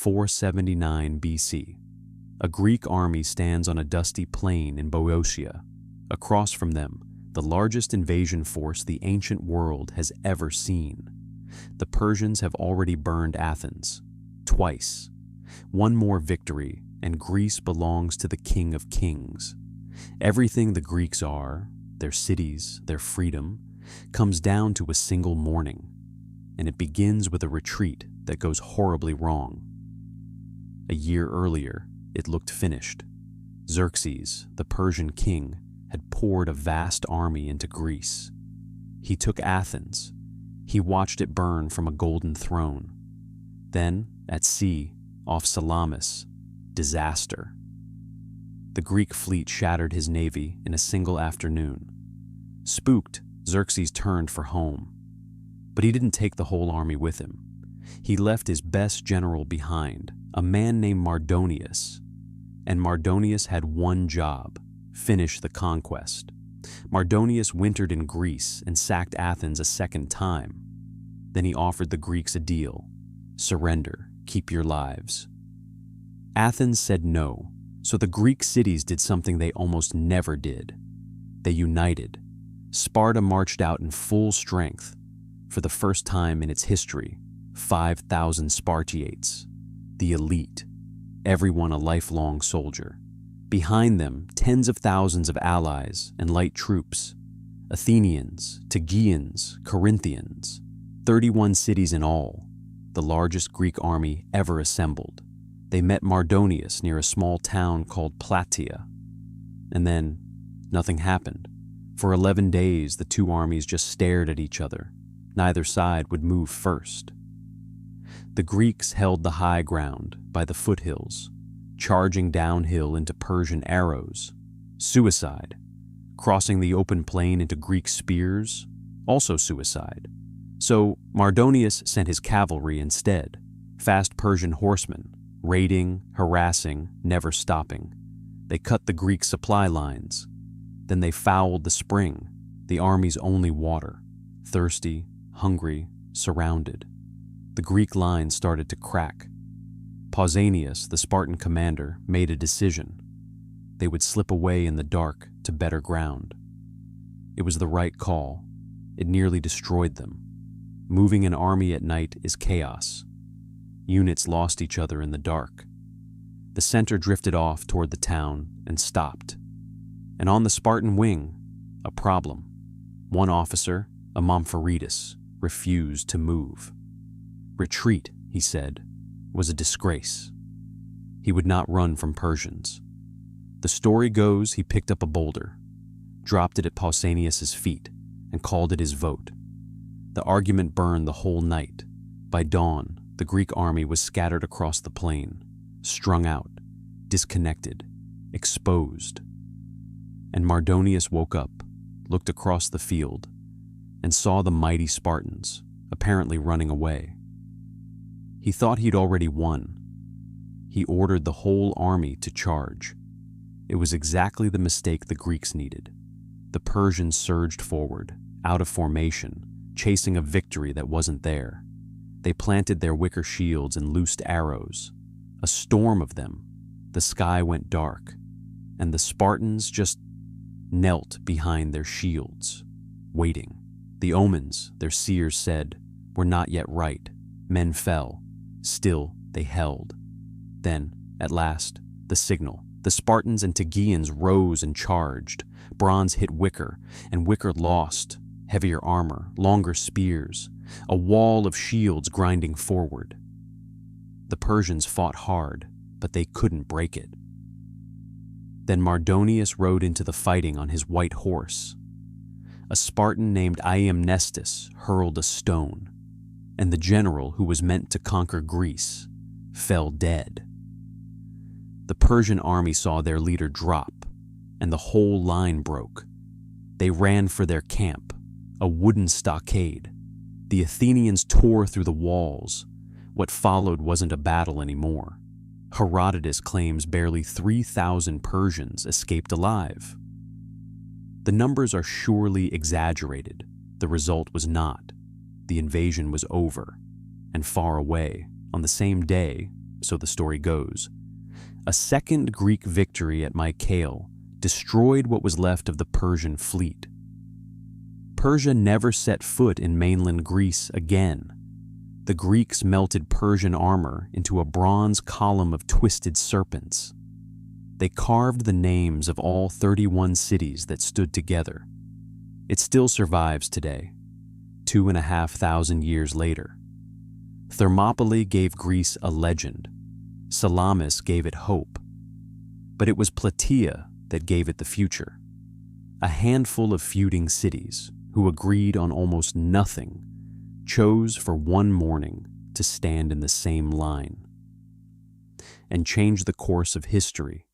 479 BC. A Greek army stands on a dusty plain in Boeotia. Across from them, the largest invasion force the ancient world has ever seen. The Persians have already burned Athens, twice. One more victory, and Greece belongs to the King of Kings. Everything the Greeks are, their cities, their freedom, comes down to a single morning, and it begins with a retreat that goes horribly wrong. A year earlier, it looked finished. Xerxes, the Persian king, had poured a vast army into Greece. He took Athens. He watched it burn from a golden throne. Then, at sea, off Salamis, disaster. The Greek fleet shattered his navy in a single afternoon. Spooked, Xerxes turned for home. But he didn't take the whole army with him. He left his best general behind, a man named Mardonius. And Mardonius had one job: finish the conquest. Mardonius wintered in Greece and sacked Athens a second time. Then he offered the Greeks a deal: surrender, keep your lives. Athens said no, so the Greek cities did something they almost never did. They united. Sparta marched out in full strength. For the first time in its history, 5,000 Spartiates, the elite, everyone a lifelong soldier. Behind them, tens of thousands of allies and light troops, Athenians, Tegeans, Corinthians, 31 cities in all, the largest Greek army ever assembled. They met Mardonius near a small town called Plataea. And then, nothing happened. For 11 days, the two armies just stared at each other. Neither side would move first. The Greeks held the high ground by the foothills, charging downhill into Persian arrows. Suicide. Crossing the open plain into Greek spears. Also suicide. So Mardonius sent his cavalry instead, fast Persian horsemen, raiding, harassing, never stopping. They cut the Greek supply lines. Then they fouled the spring, the army's only water. Thirsty, hungry, surrounded. The Greek line started to crack. Pausanias, the Spartan commander, made a decision. They would slip away in the dark to better ground. It was the right call. It nearly destroyed them. Moving an army at night is chaos. Units lost each other in the dark. The center drifted off toward the town and stopped. And on the Spartan wing, a problem. One officer, Herodotus, refused to move. Retreat, he said, was a disgrace. He would not run from Persians. The story goes he picked up a boulder, dropped it at Pausanias' feet, and called it his vote. The argument burned the whole night. By dawn, the Greek army was scattered across the plain, strung out, disconnected, exposed. And Mardonius woke up, looked across the field, and saw the mighty Spartans, apparently running away. He thought he'd already won. He ordered the whole army to charge. It was exactly the mistake the Greeks needed. The Persians surged forward, out of formation, chasing a victory that wasn't there. They planted their wicker shields and loosed arrows. A storm of them. The sky went dark, and the Spartans just knelt behind their shields, waiting. The omens, their seers said, were not yet right. Men fell. Still, they held. Then, at last, the signal. The Spartans and Tegeans rose and charged. Bronze hit wicker, and wicker lost. Heavier armor, longer spears, a wall of shields grinding forward. The Persians fought hard, but they couldn't break it. Then Mardonius rode into the fighting on his white horse. A Spartan named Iamnestus hurled a stone, and the general who was meant to conquer Greece fell dead. The Persian army saw their leader drop, and the whole line broke. They ran for their camp, a wooden stockade. The Athenians tore through the walls. What followed wasn't a battle anymore. Herodotus claims barely 3,000 Persians escaped alive. The numbers are surely exaggerated. The result was not. The invasion was over, and far away, on the same day, so the story goes. A second Greek victory at Mycale destroyed what was left of the Persian fleet. Persia never set foot in mainland Greece again. The Greeks melted Persian armor into a bronze column of twisted serpents. They carved the names of all 31 cities that stood together. It still survives today, 2,500 years later. Thermopylae gave Greece a legend. Salamis gave it hope. But it was Plataea that gave it the future. A handful of feuding cities, who agreed on almost nothing, chose for one morning to stand in the same line and change the course of history